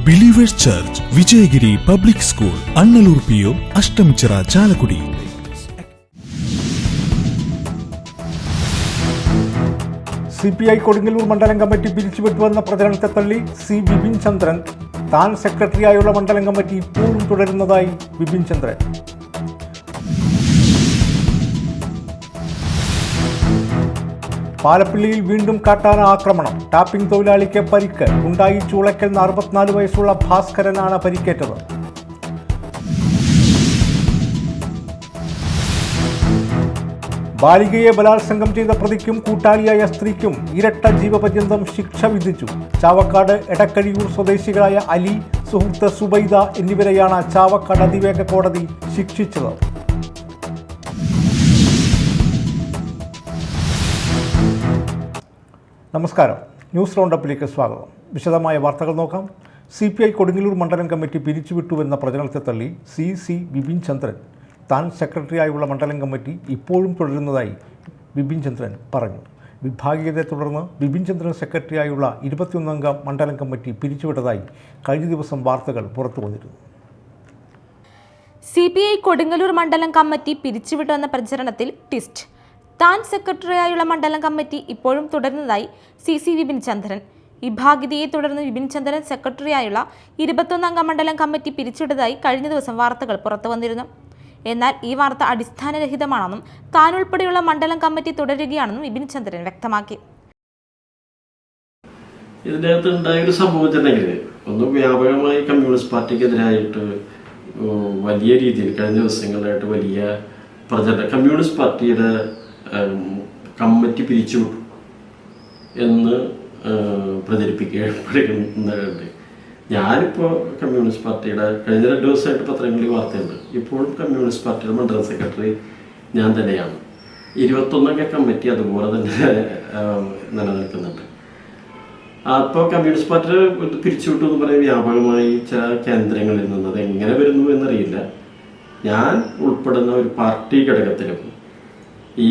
Believers church, Vijayagiri public school, Annallur PO, Ashtamichira, Chalakudy. CPI Kodungallur മണ്ഡലം committee പിരിച്ചുവിട്ടുവെന്ന പ്രചരണത്തെ തള്ളി ബിപിൻ ചന്ദ്രൻ. താൻ സെക്രട്ടറിയായുള്ള മണ്ഡലം കമ്മിറ്റി ഇപ്പോഴും തുടരുന്നതായി ബിപിൻ ചന്ദ്രൻ. പാലപ്പിള്ളിയിൽ വീണ്ടും കാട്ടാന ആക്രമണം. ടാപ്പിംഗ് തൊഴിലാളിക്ക് പരിക്ക്. ഉണ്ടായി ചൂളയ്ക്കൽ 64 വയസ്സുള്ള ഭാസ്കരനാണ് പരിക്കേറ്റത്. ബാലികയെ ബലാത്സംഗം ചെയ്ത പ്രതിക്കും കൂട്ടാളിയായ സ്ത്രീക്കും ഇരട്ട ജീവപര്യന്തം ശിക്ഷ വിധിച്ചു. ചാവക്കാട് എടക്കഴിയൂർ സ്വദേശികളായ അലി, സുഹൃത്ത് സുബൈദ എന്നിവരെയാണ് ചാവക്കാട് അതിവേഗ കോടതി ശിക്ഷിച്ചത്. നമസ്കാരം, ന്യൂസ് റൗണ്ടപ്പിലേക്ക് സ്വാഗതം. വിശദമായ വാർത്തകൾ നോക്കാം. CPI കൊടുങ്ങല്ലൂർ മണ്ഡലം കമ്മിറ്റി പിരിച്ചുവിട്ടുവെന്ന പ്രചരണത്തെ തള്ളി ബിപിൻ ചന്ദ്രൻ. താൻ സെക്രട്ടറിയായുള്ള മണ്ഡലം കമ്മിറ്റി ഇപ്പോഴും തുടരുന്നതായി ബിപിൻ ചന്ദ്രൻ പറഞ്ഞു. വിഭാഗീയതയെ തുടർന്ന് ബിപിൻ ചന്ദ്രൻ സെക്രട്ടറിയായുള്ള 21-അംഗ മണ്ഡലം കമ്മിറ്റി പിരിച്ചുവിട്ടതായി കഴിഞ്ഞ ദിവസം വാർത്തകൾ പുറത്തു വന്നിരുന്നു. CPI കൊടുങ്ങല്ലൂർ മണ്ഡലം കമ്മിറ്റി പിരിച്ചുവിട്ടുവെന്ന പ്രചരണത്തിൽ ട്വിസ്റ്റ്. താൻ സെക്രട്ടറിയായുള്ള മണ്ഡലം കമ്മിറ്റി ഇപ്പോഴും തുടരുന്നതായി ബിപിൻ ചന്ദ്രൻ. വിഭാഗീയതയെ തുടർന്ന് ബിപിൻ ചന്ദ്രൻ സെക്രട്ടറിയായുള്ള 21-അംഗ മണ്ഡലം കമ്മിറ്റി പിരിച്ചുവിട്ടതായി കഴിഞ്ഞ ദിവസം വാർത്തകൾ പുറത്തു വന്നിരുന്നു. എന്നാൽ ഈ വാർത്ത അടിസ്ഥാനരഹിതമാണെന്നും താൻ ഉൾപ്പെടെയുള്ള മണ്ഡലം കമ്മിറ്റി തുടരുകയാണെന്നും ബിപിൻ ചന്ദ്രൻ വ്യക്തമാക്കി. ഇതിൻ്റെ അകത്ത് ഉണ്ടായൊരു സംഭവത്തിനെങ്കിൽ ഒന്ന് വ്യാപകമായി കമ്മ്യൂണിസ്റ്റ് പാർട്ടിക്കെതിരായിട്ട് വലിയ രീതിയിൽ കഴിഞ്ഞ ദിവസങ്ങളായിട്ട് വലിയ പ്രചരണം കമ്മ്യൂണിസ്റ്റ് പാർട്ടിയുടെ കമ്മിറ്റി പിരിച്ചുവിട്ടു എന്ന് പ്രചരിപ്പിക്കപ്പെടുന്നുണ്ട്. ഞാനിപ്പോൾ കമ്മ്യൂണിസ്റ്റ് പാർട്ടിയുടെ കഴിഞ്ഞ 2 ദിവസമായിട്ട് പത്രങ്ങളിൽ വാർത്തയുണ്ട്. ഇപ്പോഴും കമ്മ്യൂണിസ്റ്റ് പാർട്ടിയുടെ മണ്ഡലം സെക്രട്ടറി ഞാൻ തന്നെയാണ്. 21-അംഗ കമ്മിറ്റി അതുപോലെ തന്നെ നിലനിൽക്കുന്നുണ്ട്. അപ്പോൾ കമ്മ്യൂണിസ്റ്റ് പാർട്ടി പിരിച്ചുവിട്ടു എന്ന് പറയാൻ വ്യാപകമായി ചില കേന്ദ്രങ്ങളിൽ നിന്നത് എങ്ങനെ വരുന്നു എന്നറിയില്ല. ഞാൻ ഉൾപ്പെടുന്ന ഒരു പാർട്ടി ഘടകത്തിലും ഈ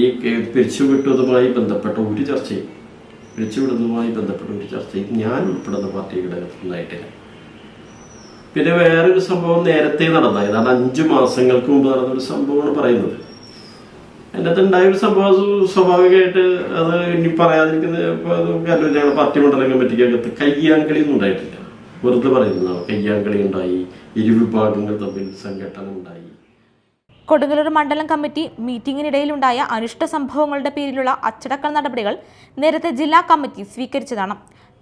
പിരിച്ചുവിട്ടതുമായി ബന്ധപ്പെട്ട ഒരു ചർച്ചയും ഞാൻ ഉൾപ്പെടുന്ന പാർട്ടി ഘടകത്തിലുണ്ടായിട്ടില്ല. പിന്നെ വേറൊരു സംഭവം നേരത്തെ നടന്ന, ഏതാണ്ട് 5 മാസങ്ങൾക്ക് മുമ്പ് നടന്നൊരു സംഭവമാണ് പറയുന്നത്. എൻ്റെ അകത്ത് ഉണ്ടായൊരു സംഭവം സ്വാഭാവികമായിട്ട് അത് ഇനി പറയാതിരിക്കുന്നത് ഞങ്ങളുടെ പാർട്ടി മണ്ഡലം കമ്മിറ്റിക്കകത്ത് കയ്യാങ്കളി ഒന്നും ഉണ്ടായിട്ടില്ല. വെറുതെ പറയുന്നതാണ്. കയ്യാങ്കളി ഉണ്ടായി, ഇരുവിഭാഗങ്ങൾ തമ്മിൽ സംഘട്ടനം ഉണ്ടായി. കൊടുങ്ങല്ലൂർ മണ്ഡലം കമ്മിറ്റി മീറ്റിംഗിനിടയിലുണ്ടായ അനിഷ്ട സംഭവങ്ങളുടെ പേരിലുള്ള അച്ചടക്ക നടപടികൾ നേരത്തെ ജില്ലാ കമ്മിറ്റി സ്വീകരിച്ചതാണ്.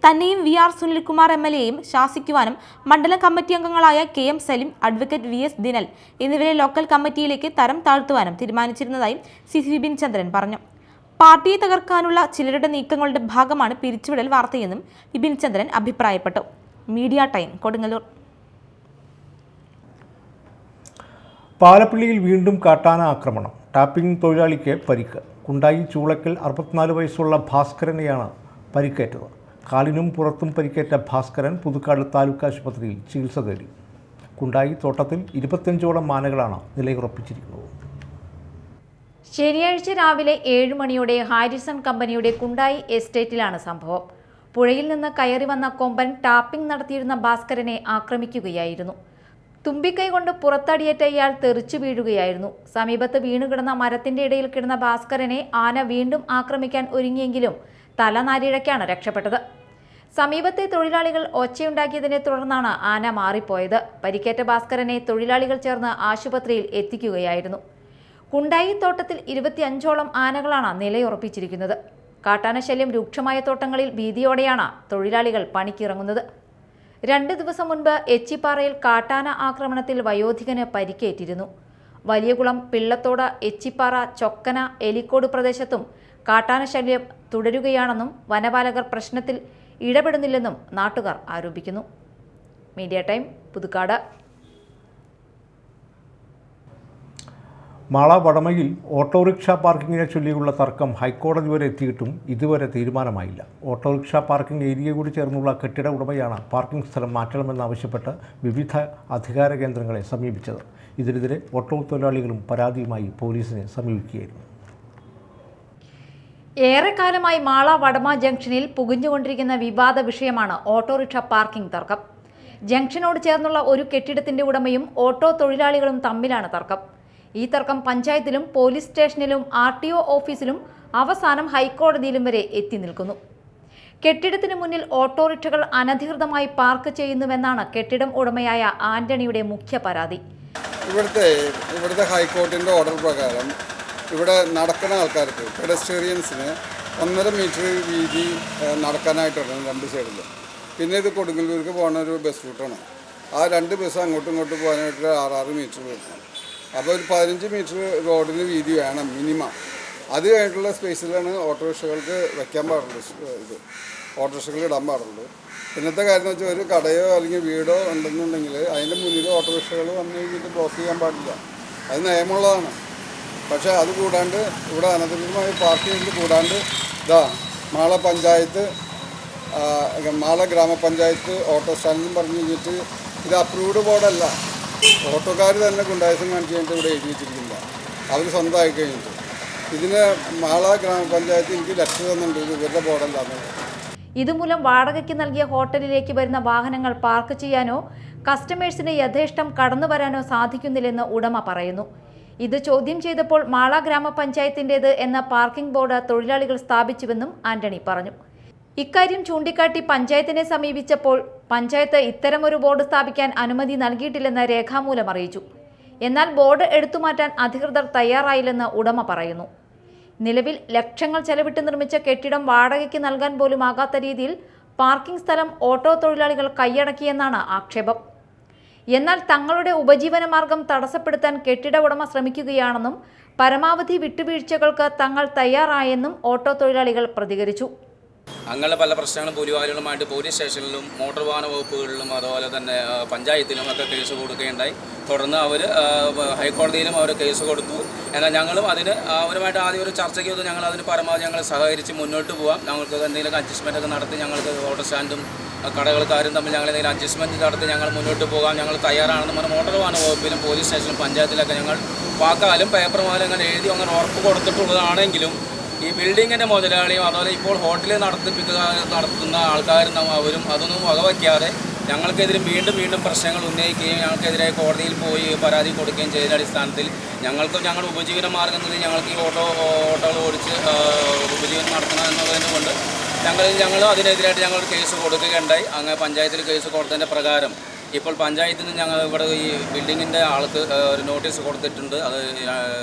തന്നെയും VR സുനിൽകുമാർ MLAയും ശാസിക്കുവാനും മണ്ഡലം കമ്മിറ്റി അംഗങ്ങളായ KM Salim, advocate VS Dinal എന്നിവരെ ലോക്കൽ കമ്മിറ്റിയിലേക്ക് തരം താഴ്ത്തുവാനും തീരുമാനിച്ചിരുന്നതായി ബിപിൻ ചന്ദ്രൻ പറഞ്ഞു. പാർട്ടിയെ തകർക്കാനുള്ള ചിലരുടെ നീക്കങ്ങളുടെ ഭാഗമാണ് പിരിച്ചുവിടൽ വാർത്തയെന്നും ബിപിൻ ചന്ദ്രൻ അഭിപ്രായപ്പെട്ടു. Media time, Kodungallur. പാലപ്പിള്ളിയിൽ വീണ്ടും കാട്ടാന ആക്രമണം. ടാപ്പിംഗ് തൊഴിലാളിക്ക് പരിക്ക്. കുണ്ടായി ചൂളയ്ക്കൽ 64 വയസ്സുള്ള ഭാസ്കരനെയാണ് പരിക്കേറ്റത്. കാലിനും പുറത്തും പരിക്കേറ്റ ഭാസ്കരൻ പുതുക്കാട് താലൂക്ക് ആശുപത്രിയിൽ ചികിത്സ തേടി. കുണ്ടായി തോട്ടത്തിൽ 25ഓളം ആനകളാണ് നിലയുറപ്പിച്ചിരിക്കുന്നത്. ശനിയാഴ്ച രാവിലെ 7 മണിയോടെ ഹാരിസൺ കമ്പനിയുടെ കുണ്ടായി എസ്റ്റേറ്റിലാണ് സംഭവം. പുഴയിൽ നിന്ന് കയറി വന്ന കൊമ്പൻ ടാപ്പിംഗ് നടത്തിയിരുന്ന ഭാസ്കരനെ ആക്രമിക്കുകയായിരുന്നു. തുമ്പിക്കൈ കൊണ്ട് പുറത്തടിയേറ്റ ഇയാൾ തെറിച്ചു വീഴുകയായിരുന്നു. സമീപത്ത് വീണുകിടന്ന മരത്തിന്റെ ഇടയിൽ കിടന്ന ഭാസ്കരനെ ആന വീണ്ടും ആക്രമിക്കാൻ ഒരുങ്ങിയെങ്കിലും തലനാരിഴയ്ക്കാണ് രക്ഷപ്പെട്ടത്. സമീപത്തെ തൊഴിലാളികൾ ഒച്ചയുണ്ടാക്കിയതിനെ തുടർന്നാണ് ആന മാറിപ്പോയത്. പരിക്കേറ്റ ഭാസ്കരനെ തൊഴിലാളികൾ ചേർന്ന് ആശുപത്രിയിൽ എത്തിക്കുകയായിരുന്നു. കുണ്ടായി തോട്ടത്തിൽ 25ഓളം ആനകളാണ് നിലയുറപ്പിച്ചിരിക്കുന്നത്. കാട്ടാനശല്യം രൂക്ഷമായ തോട്ടങ്ങളിൽ ഭീതിയോടെയാണ് തൊഴിലാളികൾ പണിക്കിറങ്ങുന്നത്. 2 ദിവസം മുൻപ് എച്ചിപ്പാറയിൽ കാട്ടാന ആക്രമണത്തിൽ വയോധികന് പരിക്കേറ്റിരുന്നു. വലിയകുളം, പിള്ളത്തോട്, എച്ചിപ്പാറ, ചൊക്കന, എലിക്കോട് പ്രദേശത്തും കാട്ടാനശല്യം തുടരുകയാണെന്നും വനപാലകർ പ്രശ്നത്തിൽ ഇടപെടുന്നില്ലെന്നും നാട്ടുകാർ ആരോപിക്കുന്നു. Media time, Puthukkad. മാള വടമയിൽ ഓട്ടോറിക്ഷ പാർക്കിങ്ങിനെ ചൊല്ലിയുള്ള തർക്കം ഹൈക്കോടതി വരെ എത്തിയിട്ടും ഇതുവരെ തീരുമാനമായില്ല. ഓട്ടോറിക്ഷ പാർക്കിംഗ് ഏരിയ കൂടി ചേർന്നുള്ള കെട്ടിട ഉടമയാണ് പാർക്കിംഗ് സ്ഥലം മാറ്റണമെന്നാവശ്യപ്പെട്ട് വിവിധ അധികാര കേന്ദ്രങ്ങളെ സമീപിച്ചത്. ഇതിനെതിരെ ഓട്ടോ തൊഴിലാളികളും പരാതിയുമായി പോലീസിനെ സമീപിക്കുകയായിരുന്നു. ഏറെക്കാലമായി മാള വടമ ജംഗ്ഷനിൽ പുകഞ്ഞുകൊണ്ടിരിക്കുന്ന വിവാദ വിഷയമാണ് ഓട്ടോറിക്ഷ പാർക്കിംഗ് തർക്കം. ജംഗ്ഷനോട് ചേർന്നുള്ള ഒരു കെട്ടിടത്തിന്റെ ഉടമയും ഓട്ടോ തൊഴിലാളികളും തമ്മിലാണ് തർക്കം. ഈ തർക്കം പഞ്ചായത്തിലും പോലീസ് സ്റ്റേഷനിലും RTO ഓഫീസിലും അവസാനം ഹൈക്കോടതിയിലും വരെ എത്തി നിൽക്കുന്നു. കെട്ടിടത്തിന് മുന്നിൽ ഓട്ടോറിക്ഷകൾ അനധികൃതമായി പാർക്ക് ചെയ്യുന്നുവെന്നാണ് കെട്ടിടം ഉടമയായ ആന്റണിയുടെ മുഖ്യ പരാതി. ഇവിടുത്തെ ഹൈക്കോടതിൻ്റെ ഓർഡർ പ്രകാരം ഇവിടെ നടക്കുന്ന ആൾക്കാർക്ക് പെഡസ്ട്രിയൻസിന് 1.5 മീറ്റർ വീതി നടക്കാനായിട്ടാണ് 2 സൈഡിൽ. പിന്നെ ഇത് കൊടുങ്ങല്ലൂർക്ക് പോകുന്ന ഒരു ബസ് റൂട്ടാണ്. ആ 2 ബസ് അങ്ങോട്ടും ഇങ്ങോട്ടും പോകാനായിട്ട് 6 മീറ്റർ വരണം. അപ്പോൾ ഒരു 15 മീറ്റർ റോഡിന് വീതി വേണം മിനിമം. അത് കഴിഞ്ഞിട്ടുള്ള സ്പേസിലാണ് ഓട്ടോറിക്ഷകൾക്ക് വയ്ക്കാൻ പാടുള്ളൂ, ഇത് ഓട്ടോറിക്ഷകൾ ഇടാൻ പാടുള്ളൂ. പിന്നത്തെ കാര്യം എന്ന് വെച്ചാൽ ഒരു കടയോ അല്ലെങ്കിൽ വീടോ ഉണ്ടെന്നുണ്ടെങ്കിൽ അതിൻ്റെ മുന്നിൽ ഓട്ടോറിക്ഷകൾ വന്ന് കഴിഞ്ഞിട്ട് ബ്ലോക്ക് ചെയ്യാൻ പാടില്ല. അത് നിയമമുള്ളതാണ്. പക്ഷേ അത് കൂടാണ്ട് ഇവിടെ അനധികൃതമായി പാർക്ക് ചെയ്ത് കൂടാണ്ട് മാള ഗ്രാമപഞ്ചായത്ത് ഓട്ടോ സ്റ്റാൻഡിലും പറഞ്ഞു കഴിഞ്ഞിട്ട് ഇത് അപ്രൂവ്ഡ് ബോർഡല്ല. ഓട്ടോക്കാർ തന്നെ ഗുണ്ടായസം കാണിച്ച് കഴിഞ്ഞിട്ട് ഇവിടെ എഴുതി വെച്ചിരിക്കില്ല. അവർ സ്വന്തമായി കഴിഞ്ഞിട്ട് ഇതിന് മാള ഗ്രാമപഞ്ചായത്ത് എനിക്ക് ലെറ്റർ തന്നിട്ടുണ്ട്, ഇത് ഇവരുടെ ബോർഡല്ലാന്ന്. ഇതുമൂലം വാടകയ്ക്ക് നൽകിയ ഹോട്ടലിലേക്ക് വരുന്ന വാഹനങ്ങൾ പാർക്ക് ചെയ്യാനോ കസ്റ്റമേഴ്സിന് യഥേഷ്ടം കടന്നു വരാനോ സാധിക്കുന്നില്ലെന്ന് ഉടമ പറയുന്നു. ഇത് ചോദ്യം ചെയ്തപ്പോൾ മാള ഗ്രാമപഞ്ചായത്തിൻ്റേത് എന്ന പാർക്കിംഗ് ബോർഡ് തൊഴിലാളികൾ സ്ഥാപിച്ചുവെന്നും ആന്റണി പറഞ്ഞു. ഇക്കാര്യം ചൂണ്ടിക്കാട്ടി പഞ്ചായത്തിനെ സമീപിച്ചപ്പോൾ പഞ്ചായത്ത് ഇത്തരമൊരു ബോർഡ് സ്ഥാപിക്കാൻ അനുമതി നൽകിയിട്ടില്ലെന്ന് രേഖാമൂലം അറിയിച്ചു. എന്നാൽ ബോർഡ് എടുത്തുമാറ്റാൻ അധികൃതർ തയ്യാറായില്ലെന്ന് ഉടമ പറയുന്നു. നിലവിൽ ലക്ഷങ്ങൾ ചെലവിട്ട് നിർമ്മിച്ച കെട്ടിടം വാടകയ്ക്ക് നൽകാൻ പോലും ആകാത്ത രീതിയിൽ പാർക്കിംഗ് സ്ഥലം ഓട്ടോ തൊഴിലാളികൾ കൈയടക്കിയെന്നാണ് ആക്ഷേപം. എന്നാൽ തങ്ങളുടെ ഉപജീവനമാർഗം തടസ്സപ്പെടുത്താൻ കെട്ടിട ഉടമ ശ്രമിക്കുകയാണെന്നും പരമാവധി വിട്ടുവീഴ്ചകൾക്ക് തങ്ങൾ തയ്യാറായെന്നും ഓട്ടോ തൊഴിലാളികൾ പ്രതികരിച്ചു. അങ്ങനെ പല പ്രശ്നങ്ങളും ഭൂരിഭാഗങ്ങളുമായിട്ട് പോലീസ് സ്റ്റേഷനിലും മോട്ടോർ വാഹന വകുപ്പുകളിലും അതുപോലെ തന്നെ പഞ്ചായത്തിലും ഒക്കെ കേസ് കൊടുക്കുകയുണ്ടായി. തുടർന്ന് അവർ ഹൈക്കോടതിയിലും അവർ കേസ് കൊടുത്തു. എന്നാൽ ഞങ്ങളും അതിന് അവരുമായിട്ട് ആദ്യം ഒരു ചർച്ചയ്ക്ക് വന്ന് ഞങ്ങൾ അതിന് പരമാവധി ഞങ്ങൾ സഹകരിച്ച് മുന്നോട്ട് പോകാം. ഞങ്ങൾക്ക് എന്തെങ്കിലും അഡ്ജസ്റ്റ്മെൻ്റ് ഒക്കെ നടത്തി ഞങ്ങൾക്ക് ഓട്ടോ സ്റ്റാൻഡും കടകൾക്കാരും തമ്മിൽ ഞങ്ങൾ എന്തെങ്കിലും അഡ്ജസ്റ്റ്മെൻറ്റ് നടത്തി ഞങ്ങൾ മുന്നോട്ട് പോകാം, ഞങ്ങൾ തയ്യാറാണെന്ന് പറഞ്ഞ് മോട്ടോർ വാഹന വകുപ്പിലും പോലീസ് സ്റ്റേഷനിലും പഞ്ചായത്തിലൊക്കെ ഞങ്ങൾ വാക്കാലും പേപ്പറുമാലും അങ്ങനെ എഴുതി അങ്ങനെ ഉറപ്പ് കൊടുത്തിട്ടുള്ളതാണെങ്കിലും ഈ ബിൽഡിങ്ങിൻ്റെ മുതലാളിയും അതുപോലെ ഇപ്പോൾ ഹോട്ടലിൽ നടത്തുന്ന ആൾക്കാരും അവരും അതൊന്നും വകവയ്ക്കാതെ ഞങ്ങൾക്കെതിരെ വീണ്ടും പ്രശ്നങ്ങൾ ഉന്നയിക്കുകയും ഞങ്ങൾക്കെതിരെ കോടതിയിൽ പോയി പരാതി കൊടുക്കുകയും ചെയ്ത അടിസ്ഥാനത്തിൽ ഞങ്ങളുടെ ഉപജീവന മാർഗം ഞങ്ങൾക്ക് ഈ ഓട്ടോകൾ ഓടിച്ച് ഉപജീവനം നടത്തണം എന്നുള്ളതിനെ കൊണ്ട് ഞങ്ങൾ അതിനെതിരായിട്ട് ഞങ്ങൾ കേസ് കൊടുക്കുകയുണ്ടായി. അങ്ങനെ പഞ്ചായത്തിൽ കേസ് കൊടുത്തതിൻ്റെ പ്രകാരം ഇപ്പോൾ പഞ്ചായത്തിൽ നിന്ന് ഞങ്ങൾ ഇവിടെ ഈ ബിൽഡിങ്ങിൻ്റെ ആൾക്ക് ഒരു നോട്ടീസ് കൊടുത്തിട്ടുണ്ട്. അത്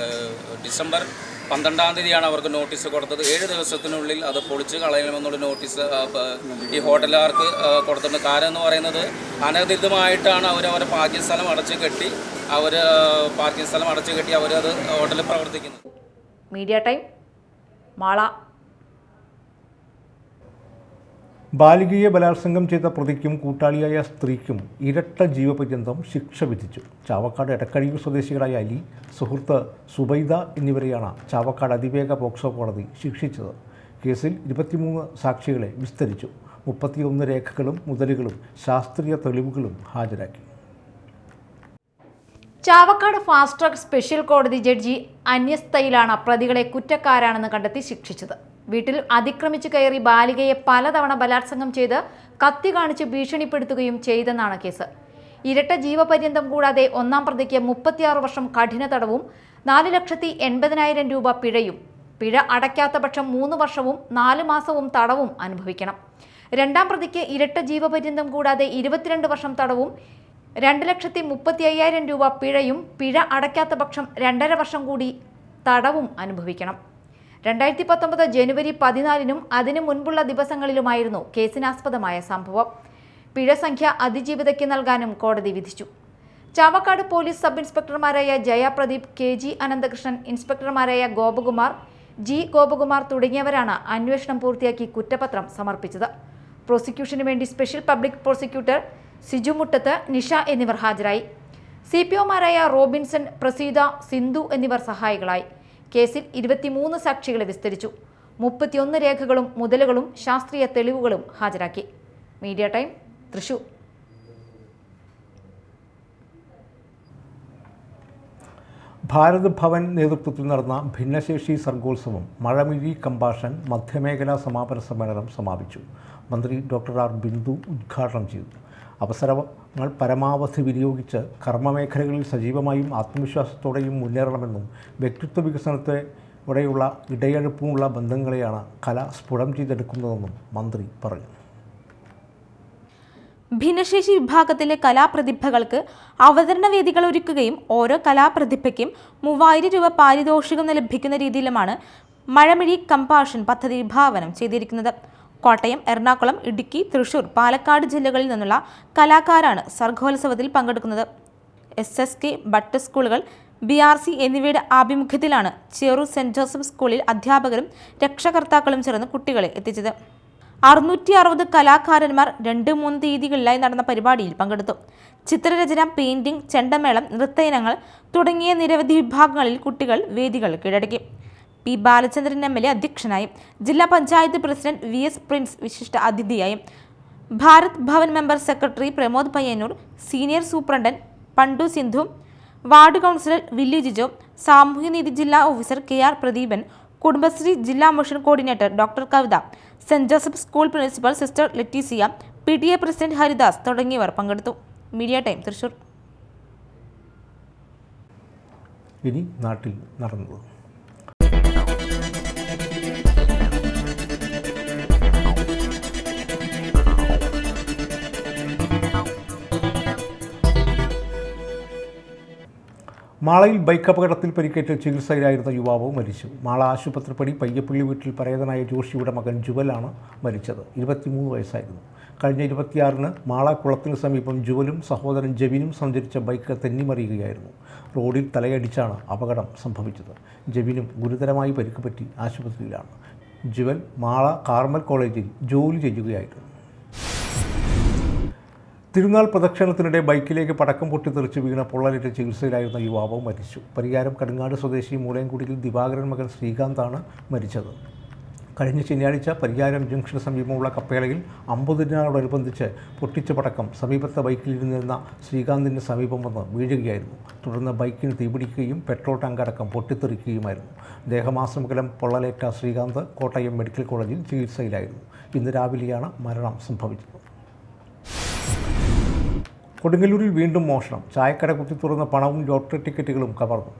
ഡിസംബർ 12-ാം തീയതിയാണ് അവർക്ക് നോട്ടീസ് കൊടുത്തത്. 7 ദിവസത്തിനുള്ളിൽ അത് പൊളിച്ച് കളയണമെന്നുള്ള നോട്ടീസ് ഈ ഹോട്ടലുകാർക്ക് കൊടുത്തിട്ടുണ്ട്. കാരണം എന്ന് പറയുന്നത് അനധികൃതമായിട്ടാണ് അവരവരുടെ പാർക്കിംഗ് സ്ഥലം അടച്ചു കെട്ടി അവരത് ഹോട്ടലിൽ പ്രവർത്തിക്കുന്നത്. Media time, Mala. ബാലികയെ ബലാത്സംഗം ചെയ്ത പ്രതിക്കും കൂട്ടാളിയായ സ്ത്രീക്കും ഇരട്ട ജീവപര്യന്തം ശിക്ഷ വിധിച്ചു. ചാവക്കാട് എടക്കഴിയൂർ സ്വദേശികളായ അലി, സുഹൃത്ത് സുബൈദ എന്നിവരെയാണ് ചാവക്കാട് അതിവേഗ പോക്സോ കോടതി ശിക്ഷിച്ചത്. കേസിൽ 23 സാക്ഷികളെ വിസ്തരിച്ചു. 31 രേഖകളും മുതലുകളും ശാസ്ത്രീയ തെളിവുകളും ഹാജരാക്കി. ചാവക്കാട് ഫാസ്റ്റ് ട്രാക്ക് സ്പെഷ്യൽ കോടതി ജഡ്ജി അന്യസ്തയിലാണ് പ്രതികളെ കുറ്റക്കാരാണെന്ന് കണ്ടെത്തി ശിക്ഷിച്ചത്. വീട്ടിൽ അതിക്രമിച്ചു കയറി ബാലികയെ പലതവണ ബലാത്സംഗം ചെയ്ത് കത്തി കാണിച്ച് ഭീഷണിപ്പെടുത്തുകയും ചെയ്തെന്നാണ് കേസ്. ഇരട്ട ജീവപര്യന്തം കൂടാതെ ഒന്നാം പ്രതിക്ക് 36 വർഷം കഠിന തടവും 4,80,000 രൂപ പിഴയും, പിഴ അടയ്ക്കാത്ത പക്ഷം 3 വർഷവും 4 മാസവും തടവും അനുഭവിക്കണം. രണ്ടാം പ്രതിക്ക് ഇരട്ട ജീവപര്യന്തം കൂടാതെ 22 വർഷം തടവും 2,35,000 രൂപ പിഴയും, പിഴ അടയ്ക്കാത്ത പക്ഷം 2.5 വർഷം കൂടി തടവും അനുഭവിക്കണം. 2019 ജനുവരി 14-നും അതിനു മുൻപുള്ള ദിവസങ്ങളിലുമായിരുന്നു കേസിനാസ്പദമായ സംഭവം. പിഴ സംഖ്യ അതിജീവിതയ്ക്ക് നൽകാനും കോടതി വിധിച്ചു. ചാവക്കാട് പോലീസ് സബ് ഇൻസ്പെക്ടർമാരായ ജയ പ്രദീപ്, KG അനന്തകൃഷ്ണൻ, ഇൻസ്പെക്ടർമാരായ ഗോപകുമാർ, G ഗോപകുമാർ തുടങ്ങിയവരാണ് അന്വേഷണം പൂർത്തിയാക്കി കുറ്റപത്രം സമർപ്പിച്ചത്. പ്രോസിക്യൂഷന് വേണ്ടി special public prosecutor Siju Muttath, Nisha എന്നിവർ ഹാജരായി. CPOമാരായ റോബിൻസൺ, പ്രസീത, സിന്ധു എന്നിവർ സഹായികളായി. കേസിൽ 23 സാക്ഷികളെ വിസ്തരിച്ചു. 31 രേഖകളും മുതലുകളും ശാസ്ത്രീയ തെളിവുകളും ഹാജരാക്കി. Media time, Thrissur. ഭാരത് ഭവൻ നേതൃത്വത്തിൽ നടന്ന ഭിന്നശേഷി സർഗോത്സവം മഴമിഴി കമ്പാഷൻ മധ്യമേഖലാ സമാപന സമ്മേളനം സമാപിച്ചു. മന്ത്രി ഡോക്ടർ ആർ ബിന്ദു ഉദ്ഘാടനം ചെയ്തു. അവസരങ്ങൾ പരമാവധി വിനിയോഗിച്ച് കർമ്മമേഖലകളിൽ സജീവമായും ആത്മവിശ്വാസത്തോടെയും മുന്നേറണമെന്നും വ്യക്തിത്വ വികസനത്തോടെയുള്ള ഇടയെഴുപ്പുമുള്ള ബന്ധങ്ങളെയാണ് കല സ്ഫുടം ചെയ്തെടുക്കുന്നതെന്നും മന്ത്രി പറഞ്ഞു. ഭിന്നശേഷി വിഭാഗത്തിലെ കലാപ്രതിഭകൾക്ക് അവതരണ വേദികൾ ഒരുക്കുകയും ഓരോ കലാപ്രതിഭയ്ക്കും 3000 രൂപ പാരിതോഷികം ലഭിക്കുന്ന രീതിയിലുമാണ് മഴമിഴി കമ്പാഷൻ പദ്ധതി വിഭാവനം ചെയ്തിരിക്കുന്നത്. കോട്ടയം, എറണാകുളം, ഇടുക്കി, തൃശൂർ, പാലക്കാട് ജില്ലകളിൽ നിന്നുള്ള കലാകാരാണ് സർഗോത്സവത്തിൽ പങ്കെടുക്കുന്നത്. SSK ബട്ട് സ്കൂളുകൾ, BRC എന്നിവയുടെ ആഭിമുഖ്യത്തിലാണ് ചെറു സെന്റ് ജോസഫ് സ്കൂളിൽ അധ്യാപകരും രക്ഷകർത്താക്കളും ചേർന്ന് കുട്ടികളെ എത്തിച്ചത്. 660 കലാകാരന്മാർ 2-3 തീയതികളിലായി നടന്ന പരിപാടിയിൽ പങ്കെടുത്തു. ചിത്രരചന, പെയിന്റിംഗ്, ചെണ്ടമേളം, നൃത്തയിനങ്ങൾ തുടങ്ങിയ നിരവധി വിഭാഗങ്ങളിൽ കുട്ടികൾ വേദികൾ കീഴടക്കി. P. ബാലചന്ദ്രൻ MLA അധ്യക്ഷനായും ജില്ലാ പഞ്ചായത്ത് പ്രസിഡന്റ് VS പ്രിൻസ് വിശിഷ്ട അതിഥിയായും Bharat Bhavan member secretary Pramod Payyanur, senior superintendent Pandu Sindhu, ward councillor Willy Jijo, സാമൂഹ്യനീതി ജില്ലാ ഓഫീസർ KR പ്രദീപൻ, കുടുംബശ്രീ ജില്ലാ mission coordinator doctor Kavitha, Saint Joseph school principal sister Leticia, PTA president Haridas തുടങ്ങിയവർ പങ്കെടുത്തു. Media time Thrissur. ഇനി നാട്ടിൽ നടന്നത്. മാളയിൽ ബൈക്ക് അപകടത്തിൽ പരിക്കേറ്റ് ചികിത്സയിലായിരുന്ന യുവാവ് മരിച്ചു. മാള ആശുപത്രിപ്പടി പയ്യപ്പള്ളി വീട്ടിൽ പരേതനായ ജോഷിയുടെ മകൻ ജുവലാണ് മരിച്ചത്. 23 വയസ്സായിരുന്നു. കഴിഞ്ഞ 26-ന് മാള കുളത്തിന് സമീപം ജുവലും സഹോദരൻ ജെവിനും സഞ്ചരിച്ച ബൈക്ക് തെന്നിമറിയുകയായിരുന്നു. റോഡിൽ തലയടിച്ചാണ് അപകടം സംഭവിച്ചത്. ജെവിനും ഗുരുതരമായി പരിക്ക് പറ്റി ആശുപത്രിയിലാണ്. ജുവൽ മാള കാർമൽ കോളേജിൽ ജോലി ചെയ്യുകയായിരുന്നു. തിരുനാൾ പ്രദക്ഷിണത്തിനിടെ ബൈക്കിലേക്ക് പടക്കം പൊട്ടിത്തെറിച്ച് വീണ പൊള്ളലേറ്റ് ചികിത്സയിലായിരുന്ന യുവാവ് മരിച്ചു. പരിയാരം കടുങ്ങാട് സ്വദേശി മൂലയൻകുടിയിൽ ദിവാകരൻ മകൻ ശ്രീകാന്താണ് മരിച്ചത്. കഴിഞ്ഞ ശനിയാഴ്ച പരിയാരം ജംഗ്ഷന് സമീപമുള്ള കപ്പേളയിൽ 50-നോടനുബന്ധിച്ച് പൊട്ടിച്ച പടക്കം സമീപത്തെ ബൈക്കിലിരുന്നിരുന്ന ശ്രീകാന്തിന് സമീപം വന്ന് വീഴുകയായിരുന്നു. തുടർന്ന് ബൈക്കിന് തീപിടിക്കുകയും പെട്രോൾ ടാങ്ക് അടക്കം പൊട്ടിത്തെറിക്കുകയുമായിരുന്നു. ദേഹമാസകലം പൊള്ളലേറ്റ ശ്രീകാന്ത് കോട്ടയം മെഡിക്കൽ കോളേജിൽ ചികിത്സയിലായിരുന്നു. ഇന്ന് രാവിലെയാണ് മരണം സംഭവിച്ചത്. കൊടുങ്ങല്ലൂരിൽ വീണ്ടും മോഷണം. ചായക്കട കുത്തി തുറന്ന പണവും ലോട്ടറി ടിക്കറ്റുകളും കവർന്നു.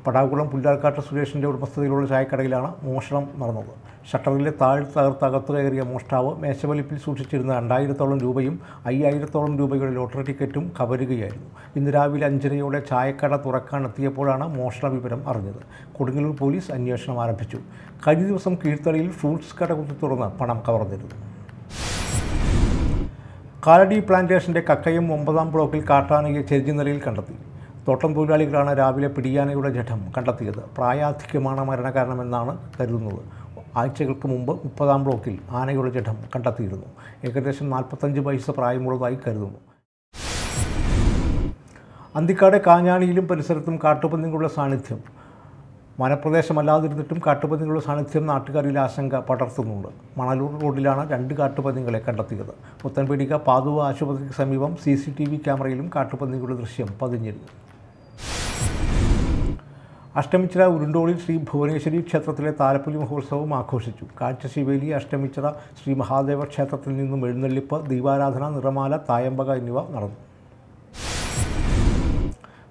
പടാകുളം പുല്ലാർക്കാട്ട് സുരേഷിൻ്റെ ഉടമസ്ഥതയിലുള്ള ചായക്കടയിലാണ് മോഷണം നടന്നത്. ഷട്ടറിലെ താഴ് തകർത്ത് അകത്തു കയറിയ മോഷ്ടാവ് മേശവലിപ്പിൽ സൂക്ഷിച്ചിരുന്ന 2000-ഓളം രൂപയും 5000-ഓളം രൂപയുടെ ലോട്ടറി ടിക്കറ്റും കവരുകയായിരുന്നു. ഇന്ന് രാവിലെ 5:30-യോടെ ചായക്കട തുറക്കാനെത്തിയപ്പോഴാണ് മോഷണ വിവരം അറിഞ്ഞത്. കൊടുങ്ങല്ലൂർ പോലീസ് അന്വേഷണം ആരംഭിച്ചു. കഴിഞ്ഞ ദിവസം കീഴ്ത്തളിയിൽ ഫ്രൂട്ട്സ് കട കുത്തി തുറന്ന് പണം കവർന്നിരുന്നു. കാലടി പ്ലാന്റേഷൻ്റെ കക്കയം 9-ാം ബ്ലോക്കിൽ കാട്ടാനയെ ചെരിഞ്ഞ നിലയിൽ കണ്ടെത്തി. തോട്ടം തൊഴിലാളികളാണ് രാവിലെ പിടിയാനയുടെ ജഡം കണ്ടെത്തിയത്. പ്രായാധിക്യമാണ് മരണകാരണമെന്നാണ് കരുതുന്നത്. ആഴ്ചകൾക്ക് മുമ്പ് 30-ാം ബ്ലോക്കിൽ ആനയുടെ ജഡം കണ്ടെത്തിയിരുന്നു. ഏകദേശം 45 വയസ്സ് പ്രായമുള്ളതായി കരുതുന്നു. അന്തിക്കാട് കാഞ്ഞാണിയിലും പരിസരത്തും കാട്ടുപന്നികളുടെ സാന്നിധ്യം. വനപ്രദേശമല്ലാതിരുന്നിട്ടും കാട്ടുപന്നികളുടെ സാന്നിധ്യം നാട്ടുകാരിൽ ആശങ്ക പടർത്തുന്നുണ്ട്. മണലൂർ റോഡിലാണ് 2 കാട്ടുപന്നികളെ കണ്ടെത്തിയത്. പുത്തൻപേടിക പാതുവ ആശുപത്രിക്ക് സമീപം CCTV ക്യാമറയിലും കാട്ടുപന്നികളുടെ ദൃശ്യം പതിഞ്ഞിരുന്നു. അഷ്ടമിച്ചിറ ഉരുണ്ടോളിൽ ശ്രീ ഭുവനേശ്വരി ക്ഷേത്രത്തിലെ താലപ്പൊലി മഹോത്സവം ആഘോഷിച്ചു. കാഴ്ചശിവേലി, അഷ്ടമിച്ചിറ ശ്രീ മഹാദേവ ക്ഷേത്രത്തിൽ നിന്നും എഴുന്നള്ളിപ്പ്, ദീപാരാധന, നിറമാല, തായമ്പക എന്നിവ നടന്നു.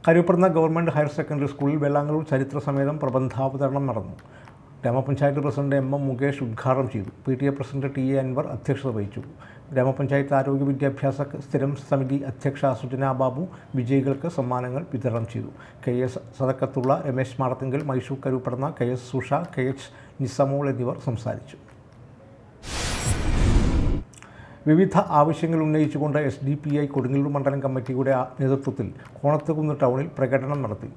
കരുപ്പുറന്ന ഗവൺമെൻറ് ഹയർ സെക്കൻഡറി സ്കൂളിൽ വെള്ളാങ്കല്ലൂർ ചരിത്രസമേതം പ്രബന്ധാവതരണം നടന്നു. ഗ്രാമപഞ്ചായത്ത് പ്രസിഡന്റ് MM മുകേഷ് ഉദ്ഘാടനം ചെയ്തു. PTA പ്രസിഡന്റ് TA അൻവർ അധ്യക്ഷത വഹിച്ചു. ഗ്രാമപഞ്ചായത്ത് ആരോഗ്യ വിദ്യാഭ്യാസ സ്ഥിരം സമിതി അധ്യക്ഷ സുജന ബാബു വിജയികൾക്ക് സമ്മാനങ്ങൾ വിതരണം ചെയ്തു. KS സദക്കത്തുള്ള, രമേശ് മാടത്തിങ്കൽ, മൈഷു കരുപ്പുറന്ന, KS സുഷ, KH നിസമോൾ എന്നിവർ സംസാരിച്ചു. വിവിധ ആവശ്യങ്ങൾ ഉന്നയിച്ചുകൊണ്ട് SDPI കൊടുങ്ങല്ലൂർ മണ്ഡലം കമ്മിറ്റിയുടെ നേതൃത്വത്തിൽ കോണത്തുകുന്ന് ടൗണിൽ പ്രകടനം നടത്തി.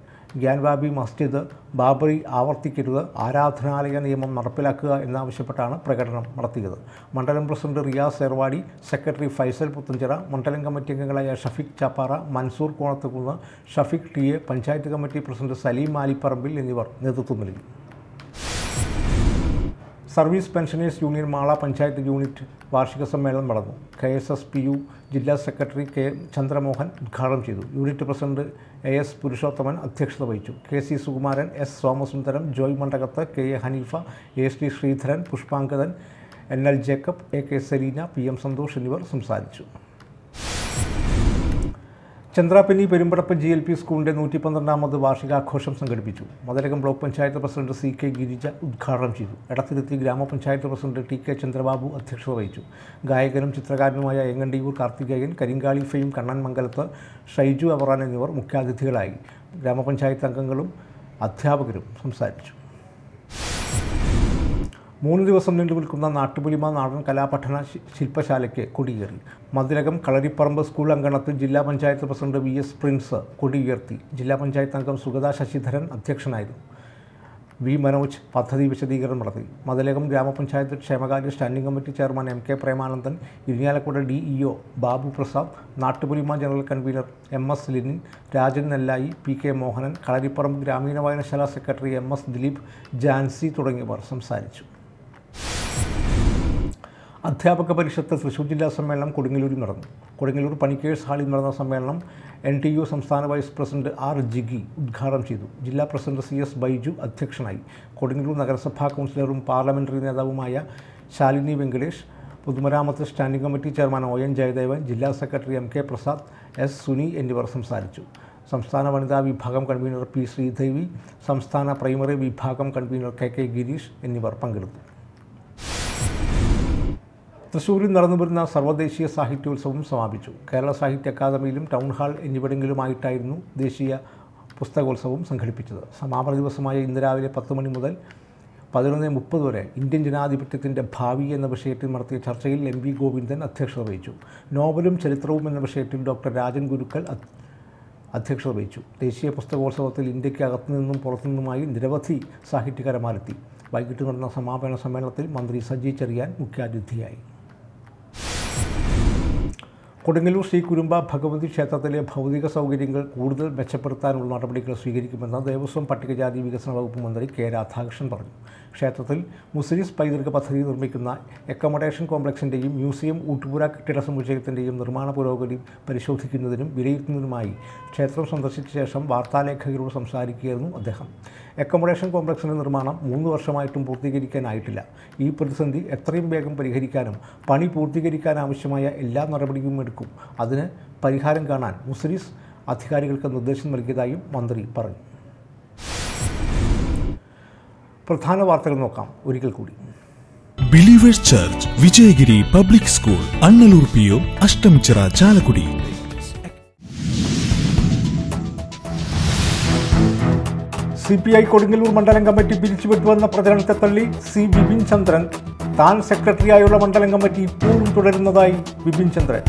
ഗ്യാൻവാബി മസ്ജിദ് ബാബറി ആവർത്തിക്കരുത്, ആരാധനാലയ നിയമം നടപ്പിലാക്കുക എന്നാവശ്യപ്പെട്ടാണ് പ്രകടനം നടത്തിയത്. മണ്ഡലം പ്രസിഡന്റ് റിയാസ് ഏർവാടി, സെക്രട്ടറി ഫൈസൽ പുത്തഞ്ചിറ, മണ്ഡലം കമ്മിറ്റി അംഗങ്ങളായ Shafeeq Chappara, Mansoor Konathukunnu, Shafeeq TA, panchayat committee president Saleem Alipparambil എന്നിവർ നേതൃത്വം നൽകി. Service pensioners union Mala panchayat unit വാർഷിക സമ്മേളനം നടന്നു. KSSPU ജില്ലാ സെക്രട്ടറി K ചന്ദ്രമോഹൻ ഉദ്ഘാടനം ചെയ്തു. യൂണിറ്റ് പ്രസിഡന്റ് AS പുരുഷോത്തമൻ അധ്യക്ഷത വഹിച്ചു. KC Sukumaran, S Somasundaram, Joy Mandakath, KA Haneefa, ASD Sreedharan, Pushpangadan, NL Jacob, AK Saleena, PM Santhosh എന്നിവർ സംസാരിച്ചു. ചന്ദ്രാപ്പനി പെരുമ്പടപ്പ് GLP സ്കൂളിൻ്റെ 112ാമത് വാർഷികാഘോഷം സംഘടിപ്പിച്ചു. Mathilakam block panchayat president CK Girija ഉദ്ഘാടനം ചെയ്തു. എടത്തിരുത്തി ഗ്രാമപഞ്ചായത്ത് പ്രസിഡന്റ് TK ചന്ദ്രബാബു അധ്യക്ഷത വഹിച്ചു. ഗായകനും ചിത്രകാരനുമായ എങ്ങണ്ടിയൂർ കാർത്തികേയൻ, കരിങ്കാളി ഫെയിം കണ്ണൻ മംഗലത്ത്, ഷൈജു അവറാൻ എന്നിവർ മുഖ്യാതിഥികളായി. ഗ്രാമപഞ്ചായത്ത് അംഗങ്ങളും അധ്യാപകരും സംസാരിച്ചു. 3 ദിവസം നീണ്ടു നിൽക്കുന്ന നാട്ടുപുലിമ നാടൻ കലാപഠന ശില്പശാലയ്ക്ക് കൊടിയേറി. മതിലകം കളരിപ്പറമ്പ് സ്കൂൾ അങ്കണത്തിൽ ജില്ലാ പഞ്ചായത്ത് പ്രസിഡന്റ് VS പ്രിൻസ് കൊടിയുയർത്തി. ജില്ലാ പഞ്ചായത്ത് അംഗം സുഗത ശശിധരൻ അധ്യക്ഷനായിരുന്നു. V മനോജ് പദ്ധതി വിശദീകരണം നടത്തി. മതിലകം ഗ്രാമപഞ്ചായത്ത് ക്ഷേമകാര്യ standing committee chairman MK Premanandan, Irinjalakuda DEO Babu Prasad, നാട്ടുപുലിമ general convener MS Linin, Rajan Nellayi, PK Mohanan, Kalaripparambu ഗ്രാമീണ വായനശാല സെക്രട്ടറി MS ദിലീപ്, ജാൻസി തുടങ്ങിയവർ സംസാരിച്ചു. അധ്യാപക പരിഷത്ത് തൃശൂർ ജില്ലാ സമ്മേളനം കൊടുങ്ങല്ലൂരിൽ നടന്നു. കൊടുങ്ങല്ലൂർ പണിക്കേഴ്സ് ഹാളിൽ നടന്ന സമ്മേളനം NTU സംസ്ഥാന വൈസ് പ്രസിഡന്റ് R ജിഗി ഉദ്ഘാടനം ചെയ്തു. ജില്ലാ പ്രസിഡന്റ് CS ബൈജു അധ്യക്ഷനായി. കൊടുങ്ങല്ലൂർ നഗരസഭാ കൗൺസിലറും പാർലമെന്ററി നേതാവുമായ ശാലിനി വെങ്കടേഷ്, പൊതുമരാമത്ത് standing committee chairman ON Jayadevan, ജില്ലാ secretary MK Prasad, S Suni എന്നിവർ സംസാരിച്ചു. സംസ്ഥാന വനിതാ വിഭാഗം കൺവീനർ P ശ്രീദേവി, സംസ്ഥാന പ്രൈമറി വിഭാഗം കൺവീനർ KK ഗിരീഷ് എന്നിവർ പങ്കെടുത്തു. തൃശ്ശൂരിൽ നടന്നുവരുന്ന സർവ്വദേശീയ സാഹിത്യോത്സവം സമാപിച്ചു. കേരള സാഹിത്യ അക്കാദമിയിലും ടൗൺ ഹാൾ എന്നിവിടങ്ങളിലുമായിട്ടായിരുന്നു ദേശീയ പുസ്തകോത്സവം സംഘടിപ്പിച്ചത്. സമാപന ദിവസമായ ഇന്ന് രാവിലെ 10 മണി മുതൽ 11:30 വരെ ഇന്ത്യൻ ജനാധിപത്യത്തിൻ്റെ ഭാവി എന്ന വിഷയത്തിൽ നടത്തിയ ചർച്ചയിൽ MV ഗോവിന്ദൻ അധ്യക്ഷത വഹിച്ചു. നോവലും ചരിത്രവും എന്ന വിഷയത്തിൽ ഡോക്ടർ രാജൻ ഗുരുക്കൾ അധ്യക്ഷത വഹിച്ചു. ദേശീയ പുസ്തകോത്സവത്തിൽ ഇന്ത്യക്ക് അകത്തുനിന്നും പുറത്തുനിന്നുമായി നിരവധി സാഹിത്യകാരന്മാരെത്തി. വൈകിട്ട് നടന്ന സമാപന സമ്മേളനത്തിൽ മന്ത്രി സജി ചെറിയാൻ മുഖ്യാതിഥിയായി. കൊടുങ്ങല്ലൂർ ശ്രീ കുരുമ്പ ഭഗവതി ക്ഷേത്രത്തിലെ ഭൗതിക സൗകര്യങ്ങൾ കൂടുതൽ മെച്ചപ്പെടുത്താനുള്ള നടപടികൾ സ്വീകരിക്കുമെന്ന് ദേവസ്വം പട്ടികജാതി വികസന വകുപ്പ് മന്ത്രി K രാധാകൃഷ്ണൻ പറഞ്ഞു. ക്ഷേത്രത്തിൽ മുസ്ലിസ് പൈതൃക പദ്ധതി നിർമ്മിക്കുന്ന അക്കോമഡേഷൻ കോംപ്ലക്സിൻ്റെയും മ്യൂസിയം ഊട്ടുപുര കെട്ടിട സമുച്ചയത്തിൻ്റെയും നിർമ്മാണ പുരോഗതി പരിശോധിക്കുന്നതിനും വിലയിരുത്തുന്നതിനുമായി ക്ഷേത്രം സന്ദർശിച്ച ശേഷം വാർത്താലേഖകരോട് സംസാരിക്കുകയായിരുന്നു അദ്ദേഹം. അക്കോമഡേഷൻ കോംപ്ലക്സിൻ്റെ നിർമ്മാണം 3 വർഷമായിട്ടും പൂർത്തീകരിക്കാനായിട്ടില്ല. ഈ പ്രതിസന്ധി എത്രയും വേഗം പരിഹരിക്കാനും പണി പൂർത്തീകരിക്കാനാവശ്യമായ എല്ലാ നടപടിയും എടുക്കും. അതിന് പരിഹാരം കാണാൻ മുസ്ലിസ് അധികാരികൾക്ക് നിർദ്ദേശം നൽകിയതായും മന്ത്രി പറഞ്ഞു. പ്രധാന വാർത്തകൾ നോക്കാം ഒരിക്കൽ കൂടി. Believers church, Vijayagiri public school, Annallur PO, Ashtamichira, Chalakudy. CPI Kodungallur മണ്ഡലം കമ്മിറ്റി പിരിച്ചുവിട്ടുവെന്ന പ്രചരണത്തെ തള്ളി C ബിപിൻ ചന്ദ്രൻ. താൻ സെക്രട്ടറിയായുള്ള മണ്ഡലം കമ്മിറ്റി ഇപ്പോഴും തുടരുന്നതായി ബിപിൻ ചന്ദ്രൻ.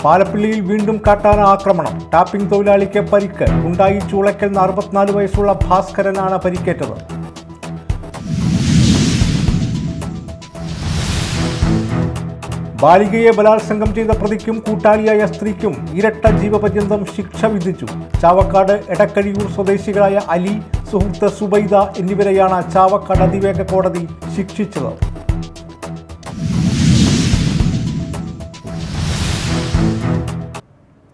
പാലപ്പിള്ളിയിൽ വീണ്ടും കാട്ടാന ആക്രമണം. ടാപ്പിംഗ് തൊഴിലാളിക്ക് പരിക്ക്. ഉണ്ടായി ചൂളയ്ക്കൽ 64 വയസ്സുള്ള ഭാസ്കരനാണ് പരിക്കേറ്റത്. ബാലികയെ ബലാത്സംഗം ചെയ്ത പ്രതിക്കും കൂട്ടാളിയായ സ്ത്രീക്കും ഇരട്ട ജീവപര്യന്തം ശിക്ഷ വിധിച്ചു. ചാവക്കാട് എടക്കഴിയൂർ സ്വദേശികളായ അലി, സുഹൃത്ത് സുബൈദ എന്നിവരെയാണ് ചാവക്കാട് അതിവേഗ കോടതി ശിക്ഷിച്ചത്.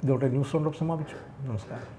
ഇതോടെ ന്യൂസ് റൗണ്ടപ്പ് സമാപിച്ചു. നമസ്കാരം.